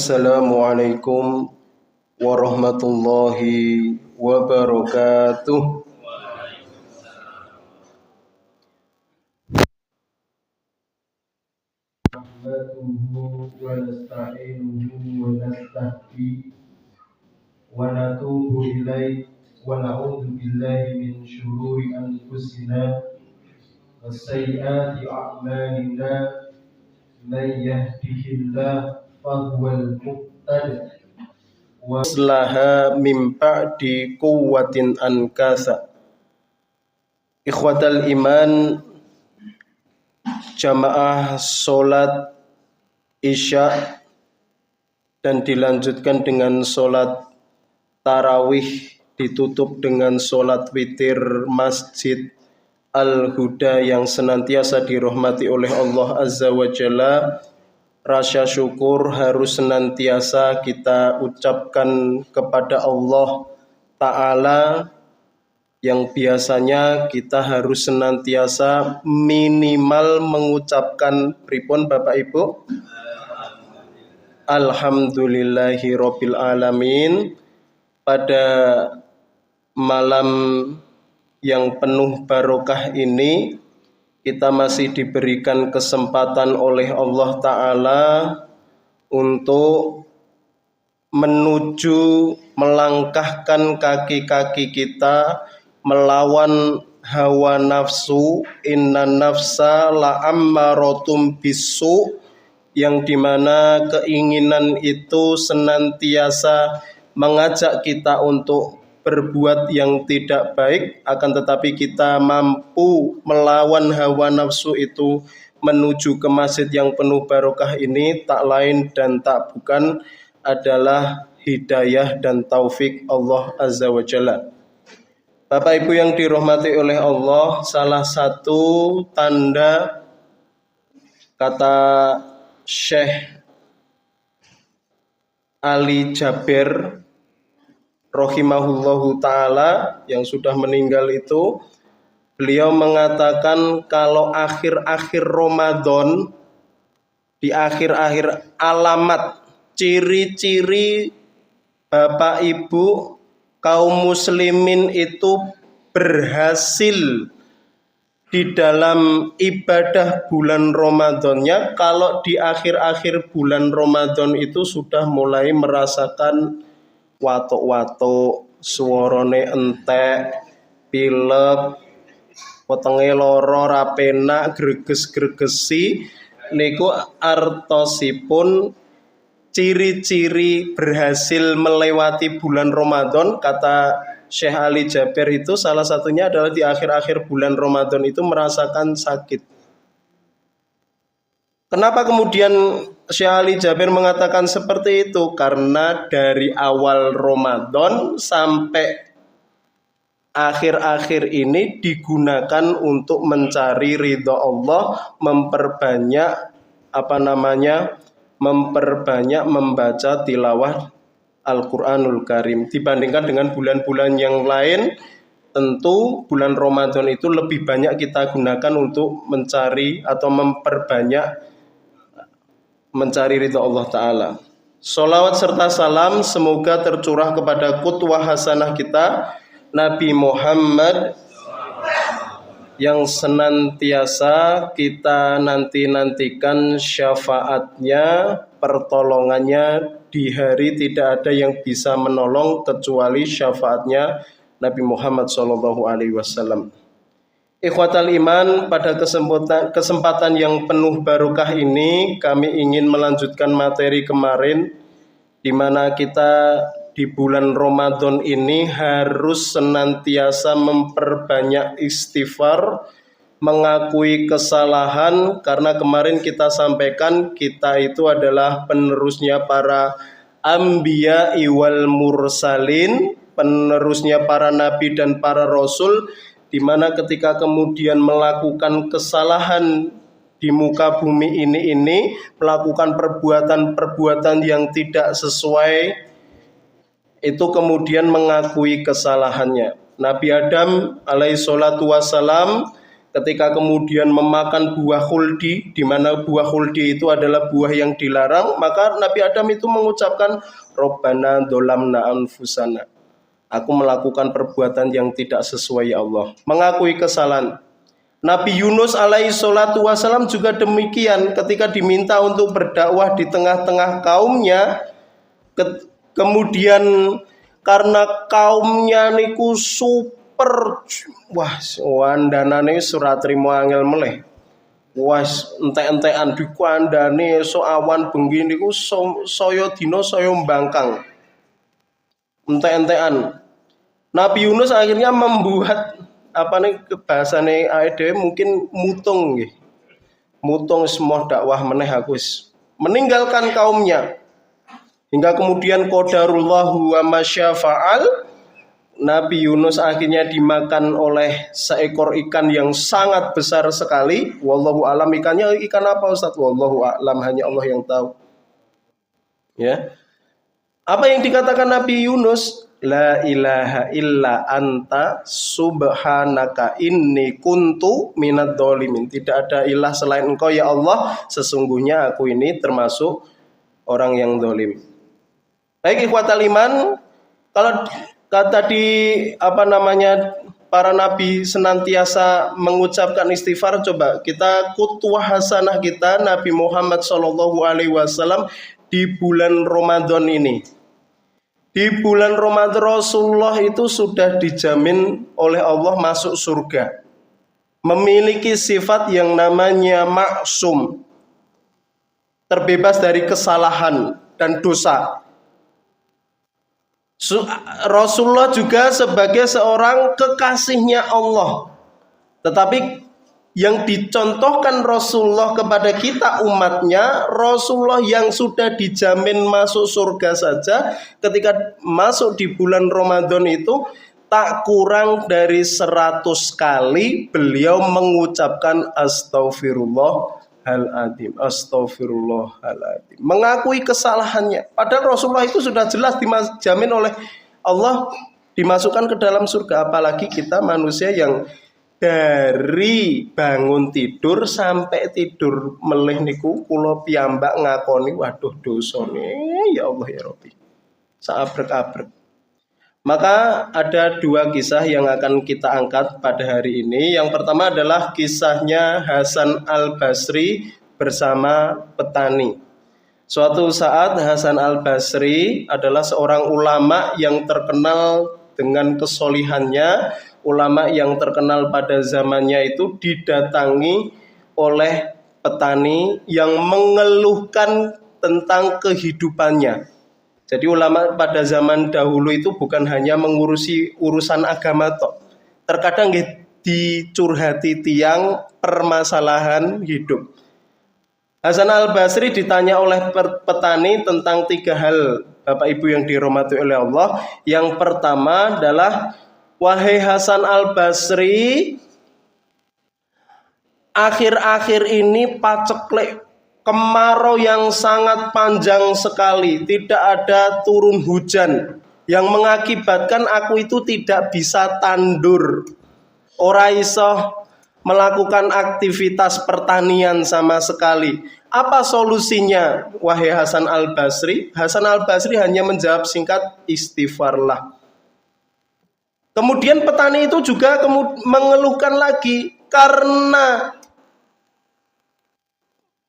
Assalamualaikum warahmatullahi wabarakatuh. Nahmaduhu wa nasta'inuhu wa nastahdihi wa natubu ilaihi wa na'udzu billahi min syururi anfusina wa sayyiati a'malina. Man yahdihillahu fahuwal muhtadi wa aslaha min ba'di quwwatin ankasa. Ikhwatal iman, jamaah solat isya dan dilanjutkan dengan solat tarawih, ditutup dengan solat witir Masjid Al-Huda yang senantiasa dirahmati oleh Allah Azza wa Jalla. Rasa syukur harus senantiasa kita ucapkan kepada Allah Ta'ala, yang biasanya kita harus senantiasa minimal mengucapkan pripun Bapak Ibu? Alhamdulillahi Rabbil Alamin. Pada malam yang penuh barokah ini kita masih diberikan kesempatan oleh Allah Ta'ala untuk menuju melangkahkan kaki-kaki kita melawan hawa nafsu. Inna nafsa la'ammarotum bisu, yang dimana keinginan itu senantiasa mengajak kita untuk berbuat yang tidak baik, akan tetapi kita mampu melawan hawa nafsu itu menuju ke masjid yang penuh barokah ini, tak lain dan tak bukan adalah hidayah dan taufik Allah Azza wa Jalla. Bapak Ibu yang dirahmati oleh Allah, salah satu tanda, kata Syekh Ali Jaber rahimahullahu ta'ala yang sudah meninggal itu, beliau mengatakan kalau akhir-akhir Ramadan, di akhir-akhir, alamat ciri-ciri Bapak Ibu kaum muslimin itu berhasil di dalam ibadah bulan Ramadannya, kalau di akhir-akhir bulan Ramadan itu sudah mulai merasakan watuk-watuk, suarane entek, pilek, wetenge loro, rapena, greges-gregesi, niku artosipun ciri-ciri berhasil melewati bulan Ramadan. Kata Syekh Ali Jaber itu salah satunya adalah di akhir-akhir bulan Ramadan itu merasakan sakit. Kenapa kemudian Syekh Ali Jaber mengatakan seperti itu? Karena dari awal Ramadan sampai akhir-akhir ini digunakan untuk mencari ridha Allah, memperbanyak membaca tilawah Al-Quranul Karim. Dibandingkan dengan bulan-bulan yang lain, tentu bulan Ramadan itu lebih banyak kita gunakan untuk mencari atau mencari ridha Allah Ta'ala. Sholawat serta salam semoga tercurah kepada qudwah hasanah kita, Nabi Muhammad, yang senantiasa kita nantikan syafaatnya, pertolongannya di hari tidak ada yang bisa menolong kecuali syafaatnya Nabi Muhammad SAW. Ikhwatal iman, pada kesempatan yang penuh barokah ini kami ingin melanjutkan materi kemarin, di mana kita di bulan Ramadan ini harus senantiasa memperbanyak istighfar, mengakui kesalahan, karena kemarin kita sampaikan kita itu adalah penerusnya para anbiya wal mursalin, penerusnya para nabi dan para rasul, di mana ketika kemudian melakukan kesalahan di muka bumi ini melakukan perbuatan-perbuatan yang tidak sesuai, itu kemudian mengakui kesalahannya. Nabi Adam alaihi salatu wassalam ketika kemudian memakan buah khuldi, di mana buah khuldi itu adalah buah yang dilarang, maka Nabi Adam itu mengucapkan Rabbana dzolamna anfusana. Aku melakukan perbuatan yang tidak sesuai ya Allah, mengakui kesalahan. Nabi Yunus alaihi salatu wasalam juga demikian, ketika diminta untuk berdakwah di tengah-tengah kaumnya, kemudian karena kaumnya niku super, wah wandanane surat trimo angel meleh, wah entek-entekan dikuandane so awan bengi niku saya dina saya mbangkang, entek-entekan. Nabi Yunus akhirnya membuat apa nih bahasane AED mungkin mutung nggih. Mutung semua dakwah meneh aku meninggalkan kaumnya. Hingga kemudian qadarullahu wa masyafa'al, Nabi Yunus akhirnya dimakan oleh seekor ikan yang sangat besar sekali. Wallahu alam, ikannya ikan apa Ustaz? Wallahu alam, hanya Allah yang tahu. Ya. Apa yang dikatakan Nabi Yunus? La ilaha illa anta subhanaka inni kuntu minadz dzalimin. Tidak ada ilah selain Engkau ya Allah, sesungguhnya aku ini termasuk orang yang zalim. Baik ikhwatal iman, kalau kata di para nabi senantiasa mengucapkan istighfar, coba kita qudwah hasanah kita Nabi Muhammad SAW di bulan Ramadan ini. Di bulan Ramadan Rasulullah itu sudah dijamin oleh Allah masuk surga. Memiliki sifat yang namanya maksum, terbebas dari kesalahan dan dosa. Rasulullah juga sebagai seorang kekasihnya Allah. Tetapi yang dicontohkan Rasulullah kepada kita umatnya, Rasulullah yang sudah dijamin masuk surga saja, ketika masuk di bulan Ramadan itu tak kurang dari 100 kali beliau mengucapkan Astaghfirullahaladzim, Astaghfirullahaladzim, mengakui kesalahannya. Padahal Rasulullah itu sudah jelas dijamin oleh Allah dimasukkan ke dalam surga. Apalagi kita manusia yang dari bangun tidur sampai tidur melih niku kula piyambak ngakoni waduh dosane ya Allah ya Rabbi saabrek-abrek. Maka ada dua kisah yang akan kita angkat pada hari ini. Yang pertama adalah kisahnya Hasan Al-Basri bersama petani. Suatu saat Hasan Al-Basri adalah seorang ulama yang terkenal dengan kesolihannya, ulama yang terkenal pada zamannya itu didatangi oleh petani yang mengeluhkan tentang kehidupannya. Jadi ulama pada zaman dahulu itu bukan hanya mengurusi urusan agama tok. Terkadang dicurhati tiang permasalahan hidup. Hasan Al-Basri ditanya oleh petani tentang 3 hal, Bapak Ibu yang dirahmati oleh Allah. Yang pertama adalah, wahai Hasan Al-Basri, akhir-akhir ini paceklik, kemarau yang sangat panjang sekali, tidak ada turun hujan, yang mengakibatkan aku itu tidak bisa tandur, ora iso melakukan aktivitas pertanian sama sekali. Apa solusinya, wahai Hasan Al-Basri? Hasan Al-Basri hanya menjawab singkat, istighfarlah. Kemudian petani itu juga mengeluhkan lagi, karena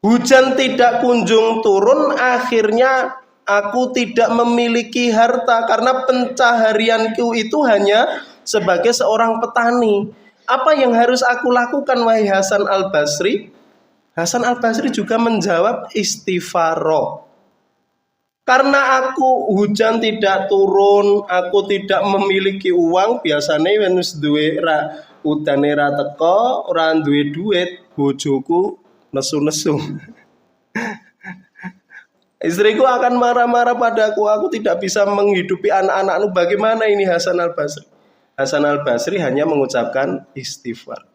hujan tidak kunjung turun, akhirnya aku tidak memiliki harta karena pencaharianku itu hanya sebagai seorang petani. Apa yang harus aku lakukan, wahai Hasan Al-Basri? Hasan Al-Basri juga menjawab istighfaro. Karena aku hujan tidak turun, aku tidak memiliki uang, biasanya wis duwe ra udane ra teko, ora duwe duit, bojoku nesu-nesu. Istriku akan marah-marah padaku, aku tidak bisa menghidupi anak-anakku. Bagaimana ini Hasan Al-Basri? Hasan Al-Basri hanya mengucapkan istighfar.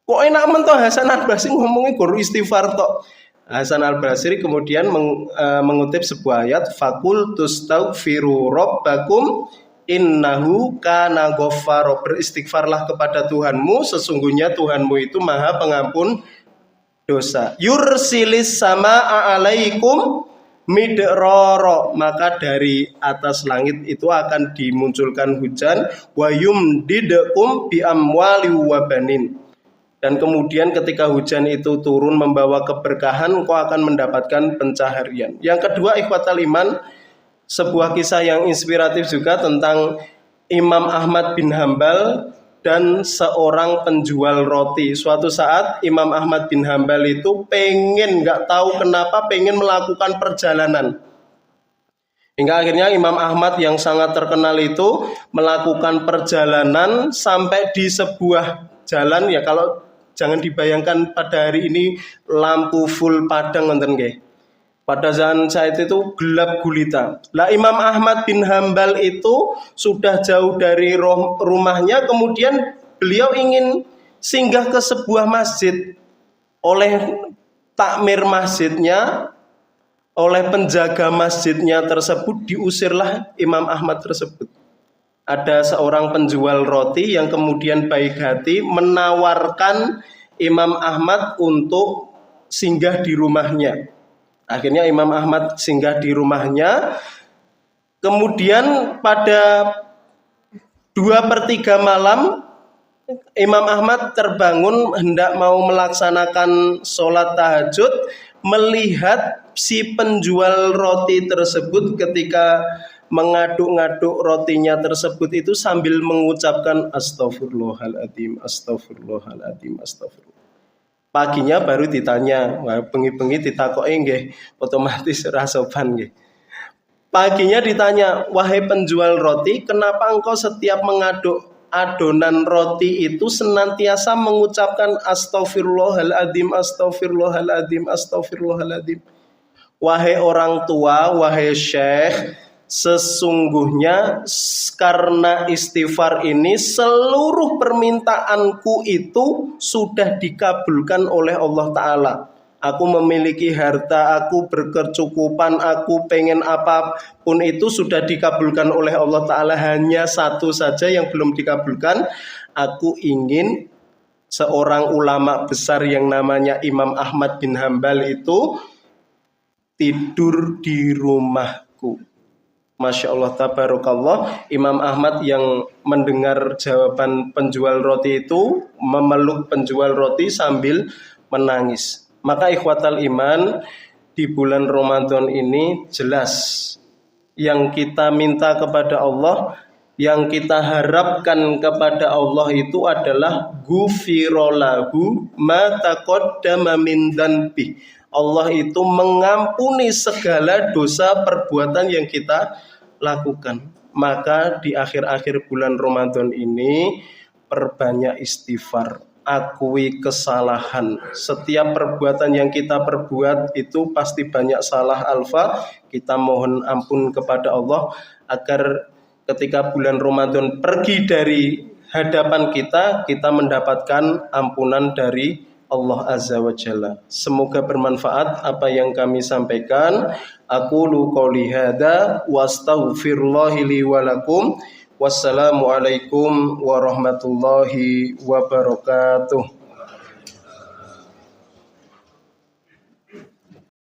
Kok enak mentoh Hasan Al-Basri ngomongnya guru istighfar tok. Hasan Al-Basri kemudian mengutip sebuah ayat, faqul tustaghfiru rabbakum Innahu kana ghaffara, beristighfarlah kepada Tuhanmu, sesungguhnya Tuhanmu itu Maha Pengampun dosa. Yursilis samaa alaikum midrara, maka dari atas langit itu akan dimunculkan hujan, wa yumdidukum bi amwali wa banin. Dan kemudian ketika hujan itu turun membawa keberkahan, engkau akan mendapatkan pencaharian. Yang kedua, ikhwatal iman, sebuah kisah yang inspiratif juga tentang Imam Ahmad bin Hambal dan seorang penjual roti. Suatu saat Imam Ahmad bin Hambal itu nggak tahu kenapa pengen melakukan perjalanan. Hingga akhirnya Imam Ahmad yang sangat terkenal itu melakukan perjalanan sampai di sebuah jalan, ya kalau jangan dibayangkan pada hari ini lampu full padang ngonten nggih. Pada zaman saat itu gelap gulita. Lah Imam Ahmad bin Hambal itu sudah jauh dari rumahnya, kemudian beliau ingin singgah ke sebuah masjid. Oleh takmir masjidnya, oleh penjaga masjidnya tersebut, diusirlah Imam Ahmad tersebut. Ada seorang penjual roti yang kemudian baik hati menawarkan Imam Ahmad untuk singgah di rumahnya. Akhirnya Imam Ahmad singgah di rumahnya. Kemudian pada 2/3 malam Imam Ahmad terbangun hendak mau melaksanakan sholat tahajud, melihat si penjual roti tersebut ketika mengaduk-ngaduk rotinya tersebut itu sambil mengucapkan astagfirullahaladzim, astagfirullahaladzim, astagfirullah. Paginya baru ditanya, bengi-bengi ditakoki nggih, otomatis rasoban nggih. Paginya ditanya, wahai penjual roti, kenapa engkau setiap mengaduk adonan roti itu senantiasa mengucapkan astagfirullahaladzim, astagfirullahaladzim, astagfirullahaladzim. Wahai orang tua, wahai syekh, sesungguhnya karena istighfar ini seluruh permintaanku itu sudah dikabulkan oleh Allah Ta'ala. Aku memiliki harta, aku berkecukupan, aku pengen apapun itu sudah dikabulkan oleh Allah Ta'ala. Hanya satu saja yang belum dikabulkan. Aku ingin seorang ulama besar yang namanya Imam Ahmad bin Hambal itu tidur di rumahku. Masya Allah, tabarakallah. Imam Ahmad yang mendengar jawaban penjual roti itu memeluk penjual roti sambil menangis. Maka ikhwatal iman, di bulan Ramadan ini jelas yang kita minta kepada Allah, yang kita harapkan kepada Allah itu adalah gufirolahu ma taqaddama min dzanbi. Allah itu mengampuni segala dosa perbuatan yang kita lakukan. Maka di akhir-akhir bulan Ramadan ini perbanyak istighfar, akui kesalahan. Setiap perbuatan yang kita perbuat itu pasti banyak salah alfa. Kita mohon ampun kepada Allah agar ketika bulan Ramadan pergi dari hadapan kita, kita mendapatkan ampunan dari Allah Azza wa Jalla. Semoga bermanfaat apa yang kami sampaikan. Aqulu qouli hadza wa astaghfirullahi li wa lakum. Wassalamualaikum warahmatullahi wabarakatuh.